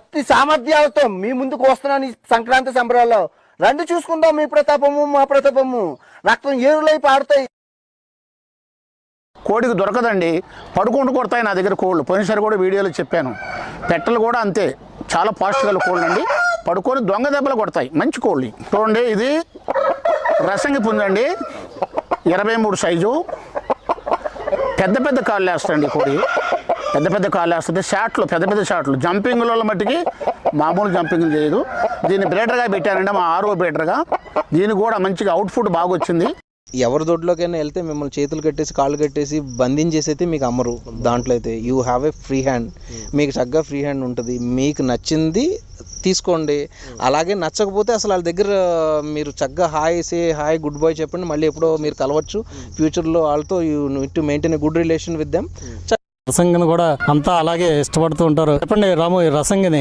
అతి సామర్థ్యాలతో మీ ముందుకు వస్తున్నాను ఈ సంక్రాంతి సంబరాల్లో. రండి చూసుకుందాం మీ ప్రతాపము మా ప్రతాపము. రక్తం ఏరులై పారుతాయి. కోడికి దొరకదండి, పడుకుంటూ కొడతాయి నా దగ్గర కోళ్ళు. పోయినసారి కూడా వీడియోలో చెప్పాను. పెట్టలు కూడా అంతే, చాలా పాజిటివ్ కోళ్ళు అండి. పడుకొని దొంగ దెబ్బలు కొడతాయి, మంచి కోళ్ళు. చూడండి, ఇది రసంగి పుంజండి, 23 సైజు. పెద్ద పెద్ద కాళ్ళు వేస్తాయండి కోడి, పెద్ద పెద్ద కాళ్ళు వేస్తుంది. షాట్లు, పెద్ద పెద్ద షాట్లు. జంపింగ్ల మట్టికి మామూలు జంపింగ్ చేయదు. దీన్ని బ్రీడర్గా పెట్టానండి, మా 6వ బ్రీడర్గా. దీనికి కూడా మంచిగా అవుట్పుట్ బాగా వచ్చింది. ఎవరి దొడ్లోకైనా వెళ్తే మిమ్మల్ని చేతులు కట్టేసి కాళ్ళు కట్టేసి బంధించేసి అయితే మీకు అమ్మరు. దాంట్లో అయితే you have a free hand, మీకు చక్కగా ఫ్రీ హ్యాండ్ ఉంటుంది. మీకు నచ్చింది తీసుకోండి, అలాగే నచ్చకపోతే అసలు వాళ్ళ దగ్గర మీరు చక్కగా హాయ్ గుడ్ బాయ్ చెప్పండి. మళ్ళీ ఎప్పుడో మీరు కలవచ్చు ఫ్యూచర్లో వాళ్ళతో. You need to maintain a good relation with them. రసంగిని కూడా అంతా అలాగే ఇష్టపడుతూ ఉంటారు. చెప్పండి రాము, ఈ రసంగిని